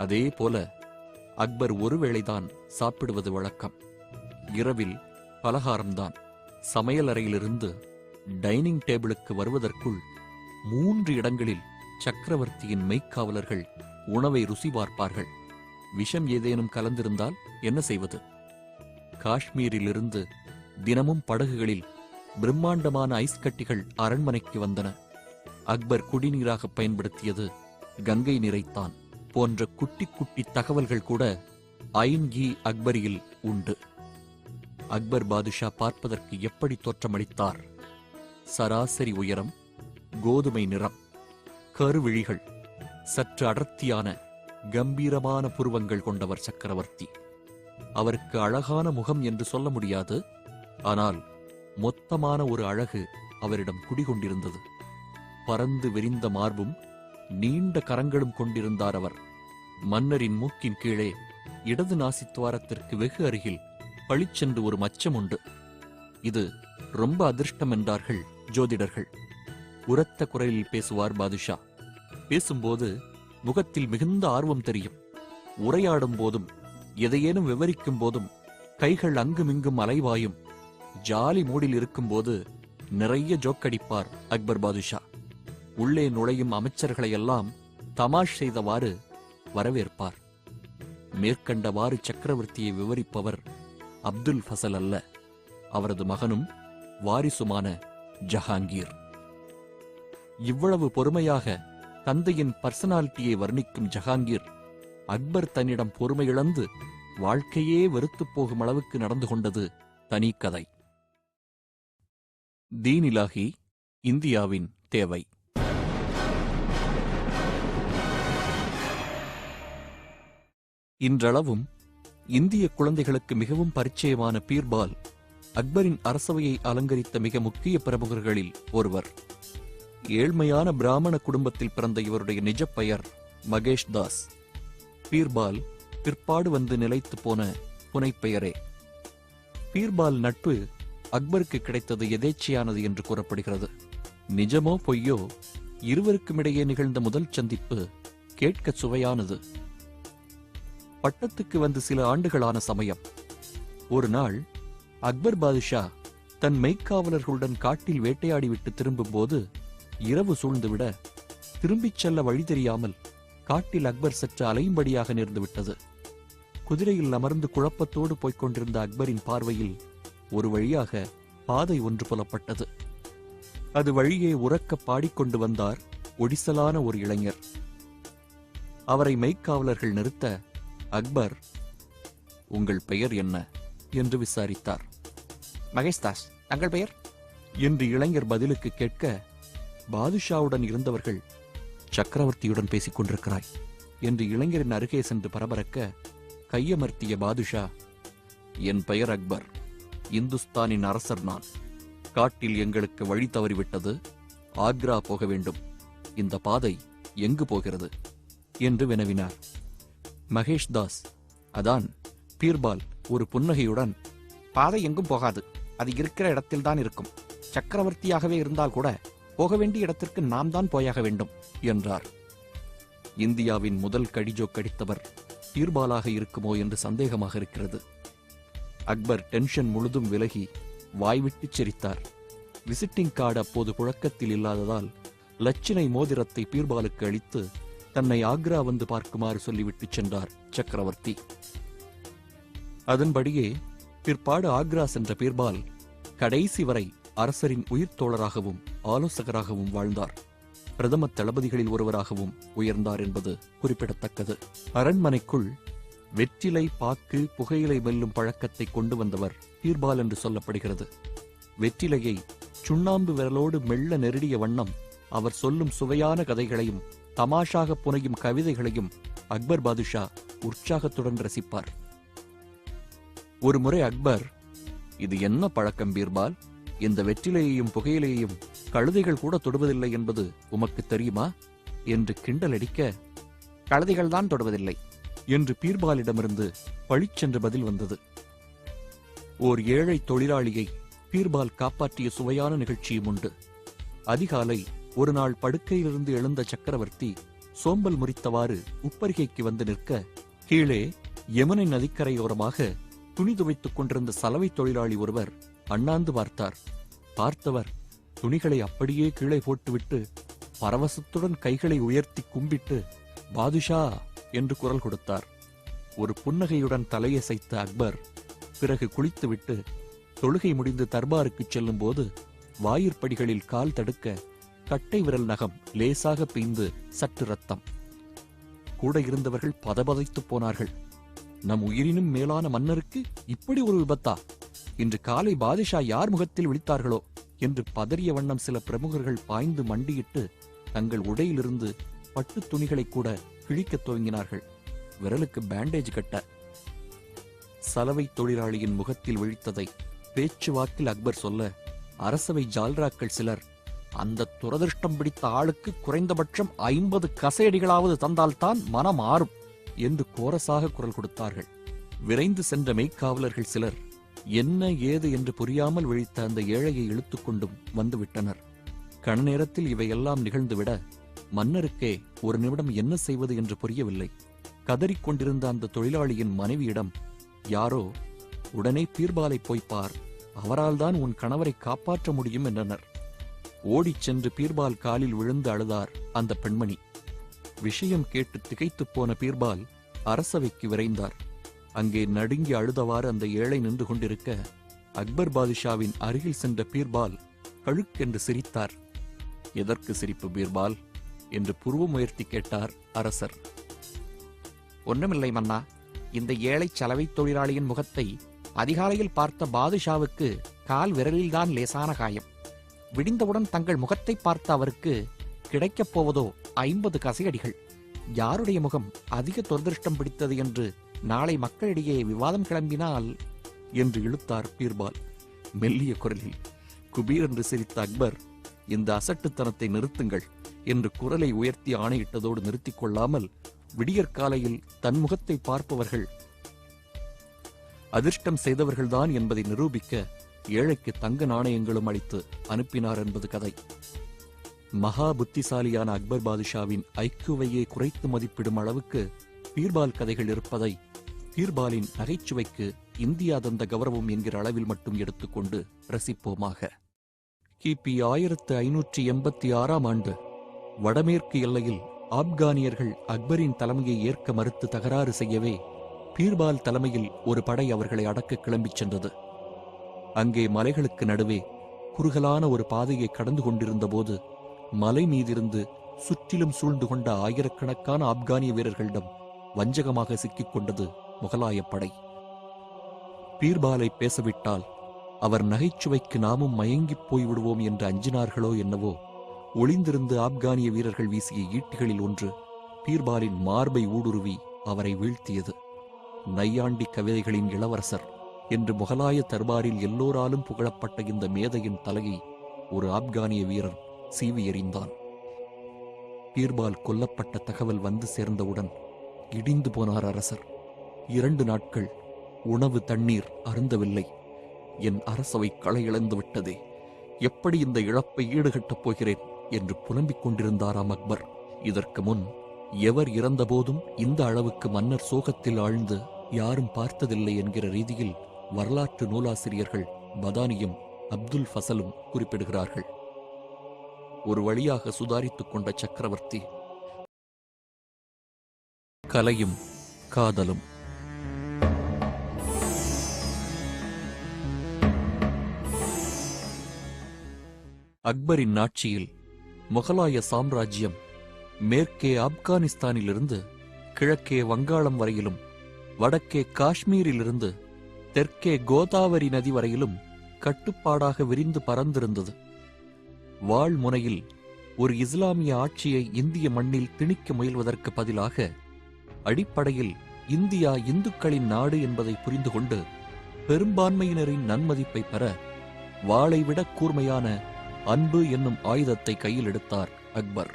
அதே போல அக்பர் ஒருவேளைதான் சாப்பிடுவது வழக்கம். இரவில் பலகாரம்தான். சமையலறையிலிருந்து டைனிங் டேபிளுக்கு வருவதற்குள் 3 இடங்களில் சக்கரவர்த்தியின் மெய்க்காவலர்கள் உணவை ருசி பார்ப்பார்கள். விஷம் ஏதேனும் கலந்திருந்தால் என்ன செய்வது? காஷ்மீரிலிருந்து தினமும் படகுகளில் பிரம்மாண்டமான ஐஸ் கட்டிகள் அரண்மனைக்கு வந்தன. அக்பர் குடிநீராக பயன்படுத்தியது கங்கை நீரைத்தான் போன்ற குட்டி குட்டி தகவல்கள் கூட ஐன்-இ அக்பரியில் உண்டு. அக்பர் பாதுஷா பார்ப்பதற்கு எப்படி தோற்றமளித்தார்? சராசரி உயரம், கோதுமை நிறம், கருவிழிகள், சற்று அடர்த்தியான கம்பீரமான புருவங்கள் கொண்டவர் சக்கரவர்த்தி. அவருக்கு அழகான முகம் என்று சொல்ல முடியாது. ஆனால் மொத்தமான ஒரு அழகு அவரிடம் குடிகொண்டிருந்தது. பரந்து விரிந்த மார்பும் நீண்ட கரங்களும் கொண்டிருந்தார் அவர். மன்னரின் மூக்கின் கீழே இடது நாசித்துவாரத்திற்கு வெகு அருகில் பளிச்சென்று ஒரு மச்சம் உண்டு. இது ரொம்ப அதிர்ஷ்டம் என்றார்கள் ஜோதிடர்கள். உரத்த குரலில் பேசுவார் பாதுஷா. பேசும்போது முகத்தில் மிகுந்த ஆர்வம் தெரியும். உரையாடும் போதும் எதையேனும் விவரிக்கும் போதும் கைகள் அங்குமிங்கும் அலைவாயும். ஜாலி மூடில் இருக்கும்போது நிறைய ஜோக்கடிப்பார் அக்பர் பாதுஷா. உள்ளே நுழையும் அமைச்சர்களையெல்லாம் தமாஷ் செய்தவாறு வரவேற்பார். மேற்கண்டவாறு சக்கரவர்த்தியை விவரிப்பவர் அப்துல் ஃபசல் அல்ல, அவரது மகனும் வாரிசுமான ஜஹாங்கீர். இவ்வளவு பொறுமையாக தந்தையின் பர்சனாலிட்டியை வர்ணிக்கும் ஜஹாங்கீர் அக்பர் தன்னிடம் பொறுமையிழந்து வாழ்க்கையே வெறுத்துப் போகும் அளவுக்கு நடந்து கொண்டது தனி கதை. தீன் இலாஹி, இந்தியாவின் தேவை. இன்றளவும் இந்திய குழந்தைகளுக்கு மிகவும் பரிச்சயமான பீர்பால் அக்பரின் அரசவையை அலங்கரித்த மிக முக்கிய பிரமுகர்களில் ஒருவர். ஏழ்மையான பிராமண குடும்பத்தில் பிறந்த இவருடைய நிஜ பெயர் மகேஷ் தாஸ். பீர்பால் பிற்பாடு வந்து நிலைத்து போன புனைப்பெயரே. பீர்பால் நட்பு அக்பருக்கு கிடைத்தது எதேச்சையானது என்று கூறப்படுகிறது. நிஜமோ பொய்யோ, இருவருக்குமிடையே நிகழ்ந்த முதல் சந்திப்பு கேட்க சுவையானது. பட்டத்துக்கு வந்து சில ஆண்டுகளான சமயம். ஒரு நாள் அக்பர் பாதுஷா தன் மெய்க்காவலர்களுடன் காட்டில் வேட்டையாடிவிட்டு திரும்பும்போது இரவு சூழ்ந்துவிட திரும்பிச் செல்ல வழி தெரியாமல் காட்டில் அக்பர் சற்று அலையும்படியாக நேர்ந்துவிட்டது. குதிரையில் அமர்ந்து குழப்பத்தோடு போய்கொண்டிருந்த அக்பரின் பார்வையில் ஒரு வழியாக பாதை ஒன்று புலப்பட்டது. அது வழியே உரக்க பாடிக்கொண்டு வந்தார் ஒடிசலான ஒரு இளைஞர். அவரை மெய்க்காவலர்கள் நிறுத்த அக்பர், உங்கள் பெயர் என்ன என்று விசாரித்தார். மகேஷ் தாஸ், தங்கள் பெயர் என்று இளைஞர் பதிலுக்கு கேட்க, பாதுஷாவுடன் இருந்தவர்கள், சக்கரவர்த்தியுடன் பேசிக் கொண்டிருக்கிறாய் என்று இளைஞரின் அருகே சென்று பரபரக்க கையமர்த்திய பாதுஷா, என் பெயர் அக்பர், இந்துஸ்தானின் அரசர் நான். காட்டில் எங்களுக்கு வழி தவறிவிட்டது, ஆக்ரா போக வேண்டும். இந்த பாதை எங்கு போகிறது என்று வினவினார். மகேஷ் தாஸ், அதான். பீர்பால் ஒரு புன்னகையுடன், பாதை எங்கும் போகாது, அது இருக்கிற இடத்தில்தான் இருக்கும். சக்கரவர்த்தியாகவே இருந்தால் கூட போக வேண்டிய இடத்திற்கு நாம் தான் போயாக வேண்டும் என்றார். இந்தியாவின் முதல் கடிஜோக்கடித்தவர் பீர்பாலாக இருக்குமோ என்று சந்தேகமாக இருக்கிறது. அக்பர் டென்ஷன் முழுதும் விலகி வாய்விட்டு சிரித்தார். விசிட்டிங் கார்டு அப்போது புழக்கத்தில் இல்லாததால் லட்சினை மோதிரத்தை பீர்பாலுக்கு அளித்து தன்னை ஆக்ரா வந்து பார்க்குமாறு சொல்லிவிட்டு சென்றார் சக்கரவர்த்தி. அதன்படியே பிற்பாடு ஆக்ரா சென்ற பீர்பால் கடைசி வரை அரசரின் உயிர் தோழராகவும் ஆலோசகராகவும் வாழ்ந்தார். பிரதம தளபதிகளில் ஒருவராகவும் உயர்ந்தார் என்பது குறிப்பிடத்தக்கது. அரண்மனைக்குள் வெற்றிலை, பாக்கு, புகையிலை மெல்லும் பழக்கத்தை கொண்டு வந்தவர் பீர்பால் என்று சொல்லப்படுகிறது. வெற்றிலையை சுண்ணாம்பு விரலோடு மெல்ல நெருடிய வண்ணம் அவர் சொல்லும் சுவையான கதைகளையும் தமாஷாக புனையும் கவிதைகளையும் அக்பர் பாதுஷா உற்சாகத்துடன் ரசிப்பார். ஒருமுறை அக்பர், இது என்ன பழக்கம் பீர்பால்? இந்த வெற்றிலையையும் புகையிலையையும் கழுதைகள் கூட தொடுவதில்லை என்பது உமக்கு தெரியுமா என்று கிண்டலடிக்க, கழுதைகள் தான் தொடுவதில்லை என்று பீர்பாலிடமிருந்து பழிச்சென்று பதில் வந்தது. ஓர் ஏழை தொழிலாளியை பீர்பால் காப்பாற்றிய சுவையான நிகழ்ச்சியும் உண்டு. அதிகாலை ஒரு நாள் படுக்கையிலிருந்து எழுந்த சக்கரவர்த்தி சோம்பல் முறித்தவாறு உப்பரிகைக்கு வந்து நிற்க, கீழே யமுனை நதிக்கரையோரமாக துணி துவைத்துக் கொண்டிருந்த சலவை தொழிலாளி ஒருவர் அண்ணாந்து பார்த்தார். பார்த்தவர் துணிகளை அப்படியே கீழே போட்டுவிட்டு பரவசத்துடன் கைகளை உயர்த்தி கும்பிட்டு, பாதுஷா என்று குரல் கொடுத்தார். ஒரு புன்னகையுடன் தலையசைத்த அக்பர் பிறகு குளித்துவிட்டு தொழுகை முடிந்து தர்பாருக்குச் செல்லும் போது வாயிற்படிகளில் கால் தடுக்க கட்டை விரல் நகம் லேசாக பீய்ந்து சற்று ரத்தம். கூட இருந்தவர்கள் பதபதைத்துப் போனார்கள். நம் உயிரினும் மேலான மன்னருக்கு இப்படி ஒரு விபத்தா? இன்று காலை பாதுஷா யார் முகத்தில் விழித்தார்களோ என்று பதறிய வண்ணம் சில பிரமுகர்கள் பாய்ந்து மண்டியிட்டு தங்கள் உடையிலிருந்து பட்டு துணிகளை கூட கிழிக்கத் துவங்கினார்கள். விரலுக்கு பேண்டேஜ் கட்ட. சலவை தொழிலாளியின் முகத்தில் விழித்ததை பேச்சுவாக்கில் அக்பர் சொல்ல, அரசவை ஜால்ராக்கள் சிலர், அந்த துரதிருஷ்டம் பிடித்த ஆளுக்கு குறைந்தபட்சம் 50 கசையடிகளாவது தந்தால்தான் மனம் மாறும் என்று கோரசாக குரல் கொடுத்தார்கள். விரைந்து சென்ற மெய்க்காவலர்கள் சிலர் என்ன ஏது என்று புரியாமல் விழித்த அந்த ஏழையை இழுத்துக்கொண்டும் வந்துவிட்டனர். கண நேரத்தில் இவையெல்லாம் நிகழ்ந்துவிட மன்னருக்கே ஒரு நிமிடம் என்ன செய்வது என்று புரியவில்லை. கதறிக்கொண்டிருந்த அந்த தொழிலாளியின் மனைவியிடம் யாரோ, உடனே பீர்பாலை போய்ப்பார், அவரால் தான் உன் கணவரை காப்பாற்ற முடியும் என்றனர். ஓடிச் சென்று பீர்பால் காலில் விழுந்து அழுதார் அந்த பெண்மணி. விஷயம் கேட்டு திகைத்துப் போன பீர்பால் அரசவைக்கு விரைந்தார். அங்கே நடுங்கி அழுதவாறு அந்த ஏழை நின்று கொண்டிருக்க, அக்பர் பாதுஷாவின் அருகில் சென்ற பீர்பால் கழுக்கென்று சிரித்தார். எதற்கு சிரிப்பு பீர்பால் என்று புருவம் உயர்த்தி கேட்டார் அரசர். ஒன்றுமில்லை மன்னா, இந்த ஏழை சலவை தொழிலாளியின் முகத்தை அதிகாலையில் பார்த்த பாதுஷாவுக்கு கால் விரலில்தான் லேசான காயம். விடிந்தவுடன் தங்கள் முகத்தை பார்த்த அவருக்கு கிடைக்கப் போவதோ 50 கசையடிகள். யாருடைய முகம் அதிக துரதிருஷ்டம் பிடித்தது என்று நாளை மக்களிடையே விவாதம் கிளம்பினால் என்று இழுத்தார் பீர்பால் மெல்லிய குரலில். குபீர் என்று சிரித்த அக்பர், இந்த அசட்டுத்தனத்தை நிறுத்துங்கள் என்று குரலை உயர்த்தி ஆணையிட்டதோடு நிறுத்திக் கொள்ளாமல், விடியற்காலையில் தன் முகத்தை பார்ப்பவர்கள் அதிர்ஷ்டம் செய்தவர்கள்தான் என்பதை நிரூபிக்க ஏழைக்கு தங்க நாணயங்களும் அளித்து அனுப்பினார் என்பது கதை. மகா புத்திசாலியான அக்பர் பாதுஷாவின் ஐக்கியவையே குறைத்து மதிப்பிடும் அளவுக்கு பீர்பால் கதைகள் இருப்பதை பீர்பாலின் நகைச்சுவைக்கு இந்தியா தந்த கௌரவம் என்கிற அளவில் மட்டும் எடுத்துக்கொண்டு ரசிப்போமாக. கிபி 1586ஆம் ஆண்டு வடமேற்கு எல்லையில் ஆப்கானியர்கள் அக்பரின் தலைமையை ஏற்க மறுத்து தகராறு செய்யவே பீர்பால் தலைமையில் ஒரு படை அவர்களை அடக்க கிளம்பிச் சென்றது. அங்கே மலைகளுக்கு நடுவே குறுகலான ஒரு பாதையை கடந்து கொண்டிருந்த போது மலை மீதிருந்து சுற்றிலும் சூழ்ந்து கொண்ட ஆயிரக்கணக்கான ஆப்கானிய வீரர்களிடம் வஞ்சகமாக சிக்கிக் கொண்டது முகலாயப் படை. பீர்பாலை பேசவிட்டால் அவர் நகைச்சுவைக்கு நாமும் மயங்கிப் போய்விடுவோம் என்று அஞ்சினார்களோ என்னவோ, ஒளிந்திருந்து ஆப்கானிய வீரர்கள் வீசிய ஈட்டிகளில் ஒன்று பீர்பாலின் மார்பை ஊடுருவி அவரை வீழ்த்தியது. நையாண்டி கவிதைகளின் இளவரசர் என்று முகலாய தர்பாரில் எல்லோராலும் புகழப்பட்ட இந்த மேதையின் தலையை ஒரு ஆப்கானிய வீரர் சீவி எறிந்தான். பீர்பால் கொல்லப்பட்ட தகவல் வந்து சேர்ந்தவுடன் இடிந்து போனார் அரசர். 2 நாட்கள் உணவு தண்ணீர் அருந்தவில்லை. என் அரசவை களை இழந்து விட்டதே, எப்படி இந்த இழப்பை ஈடுகட்டப் போகிறேன் என்று புலம்பிக் கொண்டிருந்தாராம் அக்பர். இதற்கு முன் எவர் இறந்தபோதும் இந்த அளவுக்கு மன்னர் சோகத்தில் ஆழ்ந்து யாரும் பார்த்ததில்லை என்கிற ரீதியில் வரலாற்று நூலாசிரியர்கள் பதானியும் அப்துல் ஃபசலும் குறிப்பிடுகிறார்கள். ஒரு வழியாக சுதாரித்துக் கொண்ட சக்கரவர்த்தி கலையும் காதலும். அக்பரின் ஆட்சியில் முகலாய சாம்ராஜ்யம் மேற்கே ஆப்கானிஸ்தானிலிருந்து கிழக்கே வங்காளம் வரையிலும், வடக்கே காஷ்மீரிலிருந்து தெற்கே கோதாவரி நதி வரையிலும் கட்டுப்பாடாக விரிந்து பறந்திருந்தது. வாள் முனையில் ஒரு இஸ்லாமிய ஆட்சியை இந்திய மண்ணில் திணிக்க முயல்வதற்கு பதிலாக அடிப்படையில் இந்தியா இந்துக்களின் நாடு என்பதை புரிந்து கொண்டு பெரும்பான்மையினரின் நன்மதிப்பை பெற வாளை விட கூர்மையான அன்பு என்னும் ஆயுதத்தை கையில் எடுத்தார் அக்பர்.